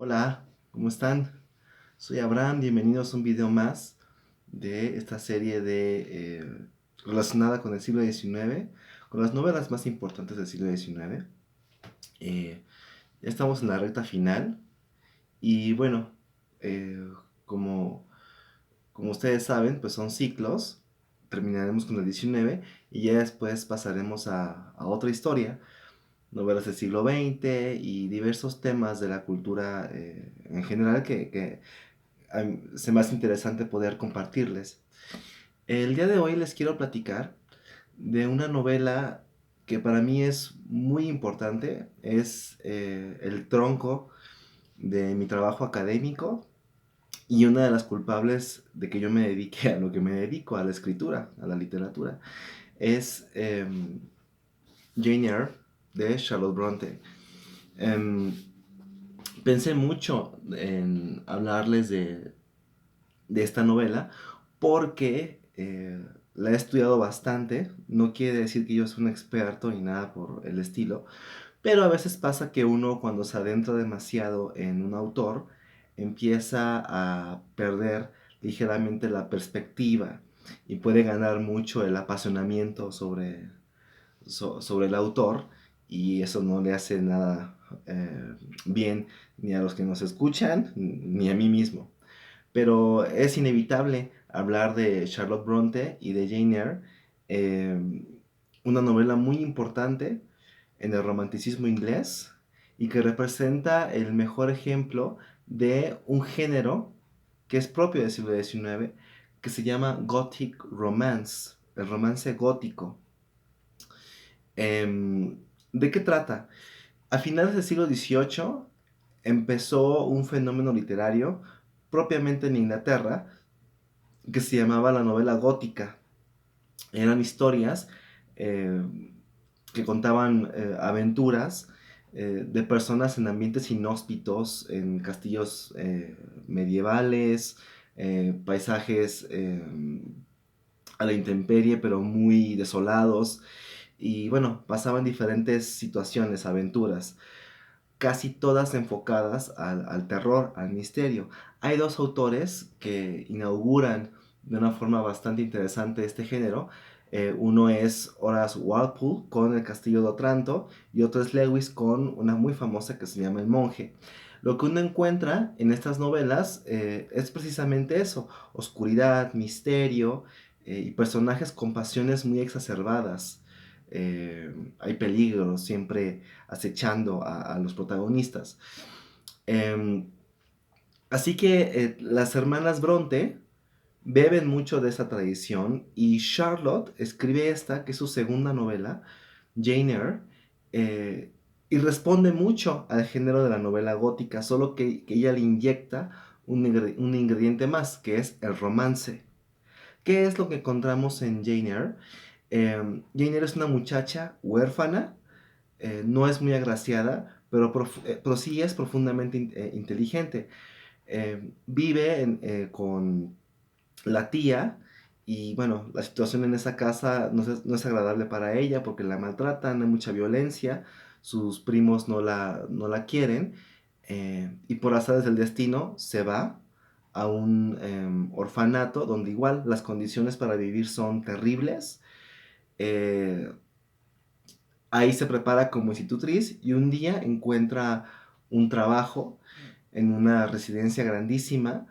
Hola, ¿cómo están? Soy Abraham, bienvenidos a un video más de esta serie relacionada con el siglo XIX, con las novelas más importantes del siglo XIX. Eh, ya estamos en la recta final y bueno, eh, como, como ustedes saben, pues son ciclos, terminaremos con el XIX y ya después pasaremos a otra historia, novelas del siglo XX y diversos temas de la cultura en general que se me hace interesante poder compartirles. El día de hoy les quiero platicar de una novela que para mí es muy importante, es el tronco de mi trabajo académico y una de las culpables de que yo me dedique a lo que me dedico, a la escritura, a la literatura, es Jane Eyre de Charlotte Bronte. Em, Pensé mucho en hablarles de esta novela porque la he estudiado bastante. No quiere decir que yo soy un experto ni nada por el estilo, pero a veces pasa que uno cuando se adentra demasiado en un autor empieza a perder ligeramente la perspectiva y puede ganar mucho el apasionamiento sobre el autor y eso no le hace nada bien ni a los que nos escuchan ni a mí mismo. Pero es inevitable hablar de Charlotte Bronte y de Jane Eyre, eh, una novela muy importante en el romanticismo inglés y que representa el mejor ejemplo de un género que es propio del siglo XIX, que se llama Gothic Romance, el romance gótico. ¿De qué trata? A finales del siglo XVIII empezó un fenómeno literario propiamente en Inglaterra que se llamaba la novela gótica. Eran historias eh, que contaban aventuras de personas en ambientes inhóspitos, en castillos medievales, paisajes a la intemperie, pero muy desolados. Y bueno, pasaban diferentes situaciones, aventuras, casi todas enfocadas al terror, al misterio. Hay dos autores que inauguran de una forma bastante interesante este género. Uno es Horace Walpole con El Castillo de Otranto y otro es Lewis con una muy famosa que se llama El Monje. Lo que uno encuentra en estas novelas es precisamente eso, oscuridad, misterio y personajes con pasiones muy exacerbadas. Hay peligro siempre acechando a los protagonistas. Eh, Así que las hermanas Bronte beben mucho de esa tradición y Charlotte escribe esta, que es su segunda novela, Jane Eyre, eh, y responde mucho al género de la novela gótica, solo que ella le inyecta un ingrediente más, que es el romance. ¿Qué es lo que encontramos en Jane Eyre? Jane Eyre es una muchacha huérfana, no es muy agraciada, pero sí es profundamente inteligente. Vive con la tía y bueno, la situación en esa casa no es agradable para ella porque la maltratan, hay mucha violencia, sus primos no la quieren y por azares del destino se va a un orfanato donde igual las condiciones para vivir son terribles. Eh, Ahí se prepara como institutriz y un día encuentra un trabajo en una residencia grandísima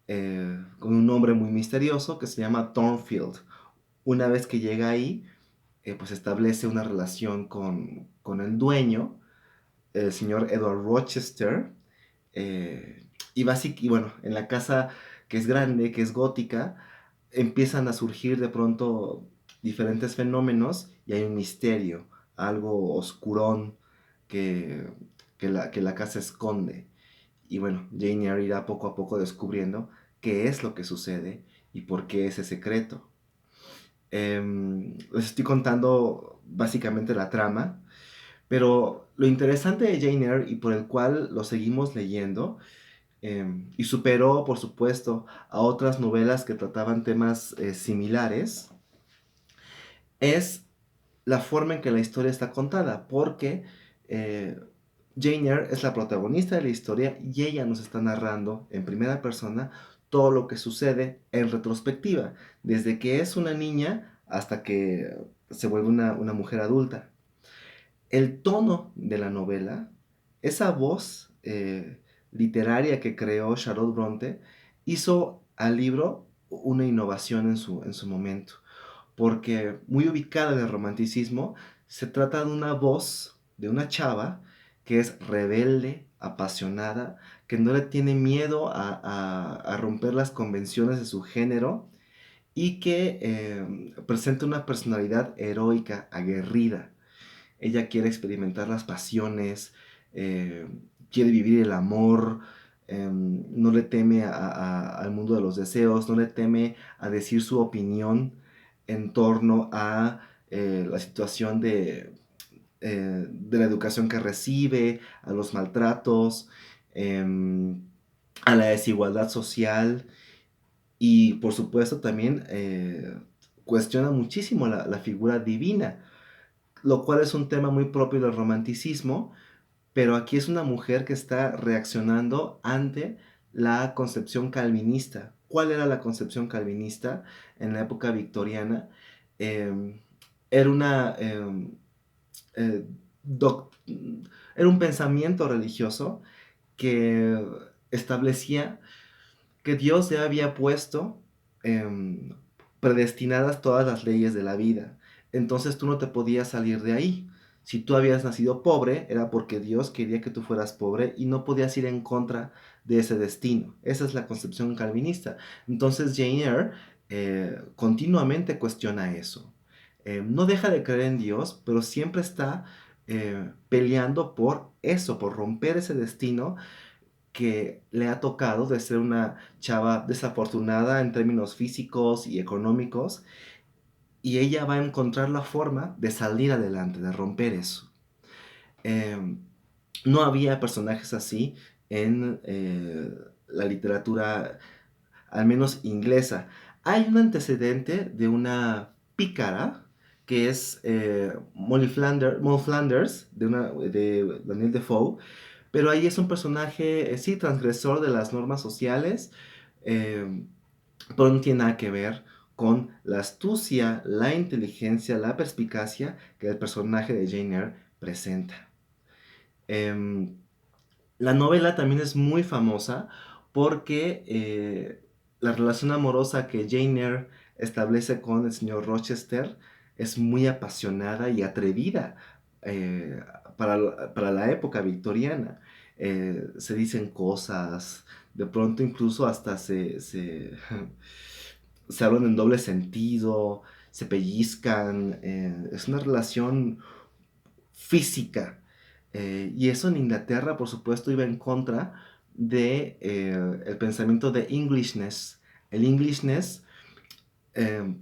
con un nombre muy misterioso que se llama Thornfield. Una vez que llega ahí, pues establece una relación con el dueño, el señor Edward Rochester. Y bueno, en la casa que es grande, que es gótica, empiezan a surgir de pronto diferentes fenómenos y hay un misterio, algo oscurón que, que la casa esconde. Y bueno, Jane Eyre irá poco a poco descubriendo qué es lo que sucede y por qué ese secreto. Les estoy contando básicamente la trama, pero lo interesante de Jane Eyre y por el cual lo seguimos leyendo, y superó, por supuesto, a otras novelas que trataban temas similares, es la forma en que la historia está contada, porque eh, Jane Eyre es la protagonista de la historia y ella nos está narrando en primera persona todo lo que sucede en retrospectiva, desde que es una niña hasta que se vuelve una mujer adulta. El tono de la novela, esa voz literaria que creó Charlotte Bronte, hizo al libro una innovación en su momento, porque muy ubicada en el romanticismo, se trata de una voz de una chava que es rebelde, apasionada, que no le tiene miedo a romper las convenciones de su género y que presenta una personalidad heroica, aguerrida. Ella quiere experimentar las pasiones, eh, quiere vivir el amor, no le teme al mundo de los deseos, no le teme a decir su opinión en torno a la situación de la educación que recibe, a los maltratos, a la desigualdad social y por supuesto también cuestiona muchísimo la figura divina, lo cual es un tema muy propio del romanticismo, pero aquí es una mujer que está reaccionando ante la concepción calvinista. ¿Cuál era la concepción calvinista en la época victoriana? Eh, era una... eh, doc- era un pensamiento religioso que establecía que Dios ya había puesto predestinadas todas las leyes de la vida. Entonces tú no te podías salir de ahí. Si tú habías nacido pobre, era porque Dios quería que tú fueras pobre y no podías ir en contra de ese destino. Esa es la concepción calvinista. Entonces Jane Eyre continuamente cuestiona eso. No deja de creer en Dios, pero siempre está peleando por eso, por romper ese destino que le ha tocado de ser una chava desafortunada en términos físicos y económicos, y ella va a encontrar la forma de salir adelante, de romper eso. Eh, no había personajes así en la literatura, al menos inglesa. Hay un antecedente de una pícara que es Molly Flanders, de Daniel Defoe, pero ahí es un personaje, sí, transgresor de las normas sociales, eh, pero no tiene nada que ver con la astucia, la inteligencia, la perspicacia que el personaje de Jane Eyre presenta. Em, la novela también es muy famosa porque la relación amorosa que Jane Eyre establece con el señor Rochester es muy apasionada y atrevida eh, para la época victoriana. Se dicen cosas, de pronto incluso hasta se hablan en doble sentido, se pellizcan, es una relación física. Y eso en Inglaterra, por supuesto, iba en contra de el pensamiento de Englishness. El Englishness eh,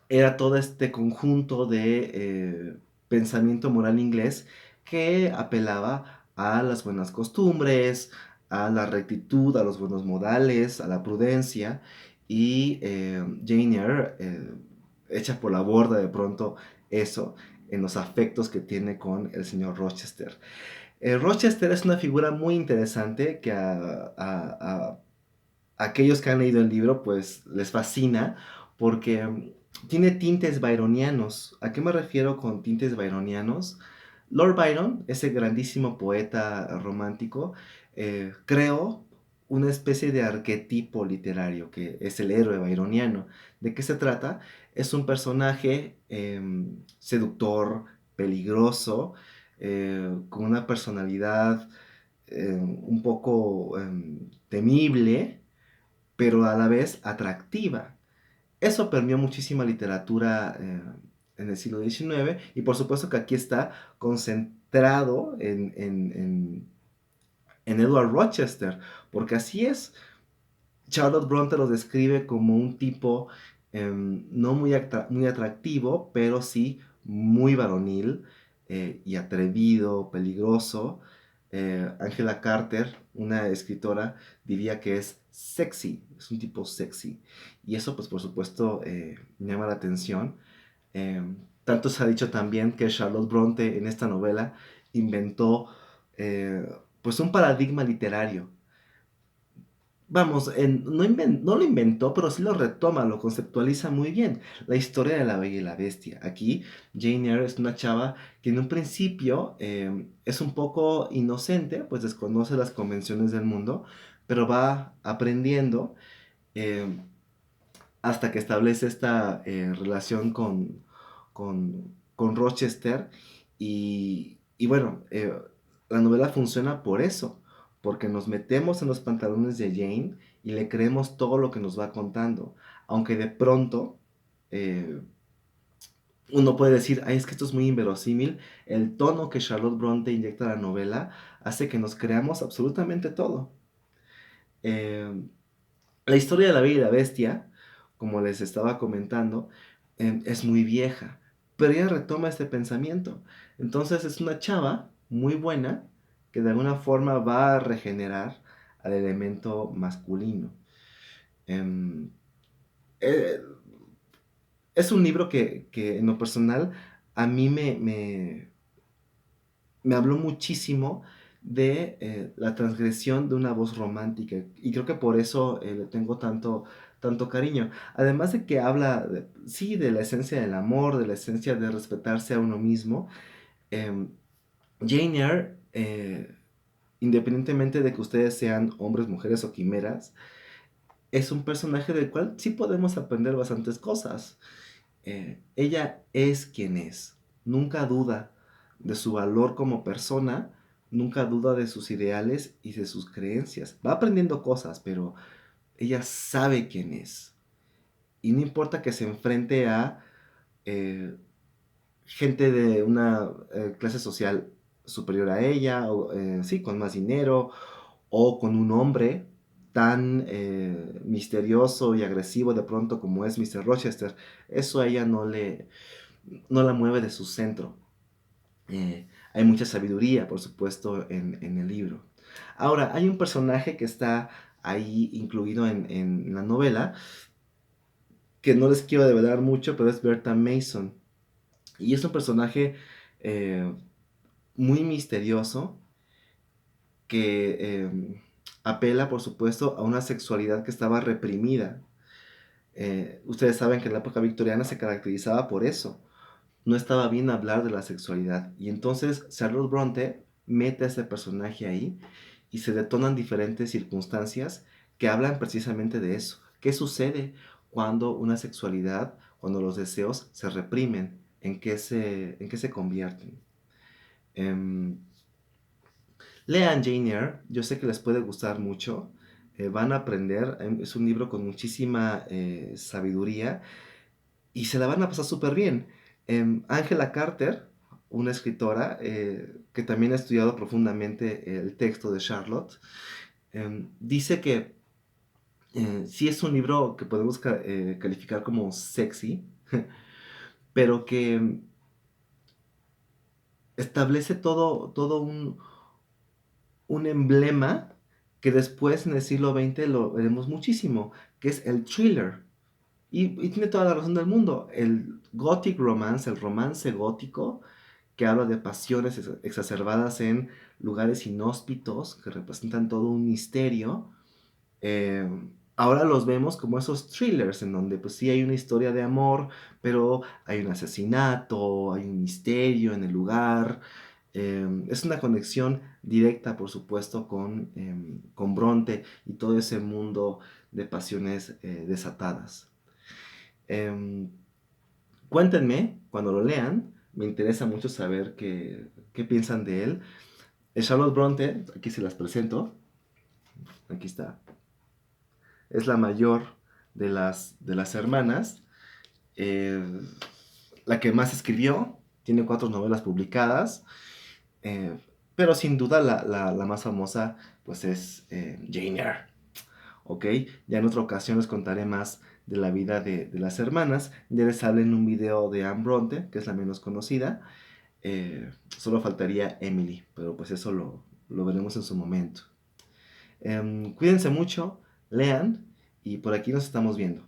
era todo este conjunto de pensamiento moral inglés que apelaba a las buenas costumbres, a la rectitud, a los buenos modales, a la prudencia. Y Jane Eyre echa por la borda de pronto eso en los afectos que tiene con el señor Rochester. Rochester es una figura muy interesante que a aquellos que han leído el libro pues les fascina porque tiene tintes byronianos. ¿A qué me refiero con tintes byronianos? Lord Byron, ese grandísimo poeta romántico, creó una especie de arquetipo literario que es el héroe byroniano. ¿De qué se trata? Es un personaje seductor, peligroso, con una personalidad un poco temible, pero a la vez atractiva. Eso permeó muchísima literatura en el siglo XIX y por supuesto que aquí está concentrado en Edward Rochester, porque así es. Charlotte Bronte lo describe como un tipo no muy atractivo, pero sí muy varonil y atrevido, peligroso. Angela Carter, una escritora, diría que es sexy, es un tipo sexy. Y eso, pues por supuesto, llama la atención. Tanto se ha dicho también que Charlotte Bronte en esta novela inventó pues un paradigma literario. Vamos, no lo inventó, pero sí lo retoma, lo conceptualiza muy bien. La historia de la Bella y la Bestia. Aquí, Jane Eyre es una chava que en un principio es un poco inocente, pues desconoce las convenciones del mundo, pero va aprendiendo eh, hasta que establece esta relación con Rochester. Y bueno, la novela funciona por eso, porque nos metemos en los pantalones de Jane y le creemos todo lo que nos va contando, aunque de pronto eh, uno puede decir, ay, es que esto es muy inverosímil. El tono que Charlotte Bronte inyecta a la novela hace que nos creamos absolutamente todo. Eh, la historia de la Bella y la Bestia, como les estaba comentando, es muy vieja, pero ella retoma este pensamiento. Entonces es una chava muy buena que de alguna forma va a regenerar al elemento masculino. Em, eh, es un libro que en lo personal a mí me habló muchísimo de la transgresión de una voz romántica y creo que por eso le tengo tanto cariño. Además de que habla, sí, de la esencia del amor, de la esencia de respetarse a uno mismo. eh, Jane Eyre, independientemente de que ustedes sean hombres, mujeres o quimeras, es un personaje del cual sí podemos aprender bastantes cosas. Ella es quien es, nunca duda de su valor como persona, nunca duda de sus ideales y de sus creencias. Va aprendiendo cosas, pero ella sabe quién es. Y no importa que se enfrente a eh, gente de una clase social superior a ella, o sí, con más dinero, o con un hombre tan misterioso y agresivo de pronto como es Mr. Rochester, eso a ella no la mueve de su centro. Hay mucha sabiduría, por supuesto, en el libro. Ahora, hay un personaje que está ahí incluido en la novela, que no les quiero develar mucho, pero es Bertha Mason. Y es un personaje eh, muy misterioso que apela, por supuesto, a una sexualidad que estaba reprimida. Ustedes saben que en la época victoriana se caracterizaba por eso. No estaba bien hablar de la sexualidad. Y entonces Charlotte Bronte mete a ese personaje ahí y se detonan diferentes circunstancias que hablan precisamente de eso. ¿Qué sucede cuando una sexualidad, cuando los deseos se reprimen? En qué se convierten? Em, Lean Jane Eyre, yo sé que les puede gustar mucho, van a aprender, es un libro con muchísima sabiduría y se la van a pasar súper bien. Angela Carter, una escritora que también ha estudiado profundamente el texto de Charlotte, dice que sí es un libro que podemos calificar como sexy, pero que establece todo un emblema que después en el siglo XX lo veremos muchísimo, que es el thriller. Y tiene toda la razón del mundo. El gothic romance, el romance gótico, que habla de pasiones exacerbadas en lugares inhóspitos, que representan todo un misterio, eh, ahora los vemos como esos thrillers en donde pues sí hay una historia de amor, pero hay un asesinato, hay un misterio en el lugar. Es una conexión directa, por supuesto, con Bronte y todo ese mundo de pasiones desatadas. Em, Cuéntenme cuando lo lean, me interesa mucho saber qué piensan de él. Charlotte Bronte, aquí se las presento, aquí está, es la mayor de las hermanas, eh, la que más escribió, tiene 4 novelas publicadas, eh, pero sin duda la más famosa pues es Jane Eyre, ¿ok? Ya en otra ocasión les contaré más de la vida de las hermanas, ya les hablé en un video de Anne Bronte, que es la menos conocida, solo faltaría Emily, pero pues eso lo veremos en su momento. Cuídense mucho, lean y por aquí nos estamos viendo.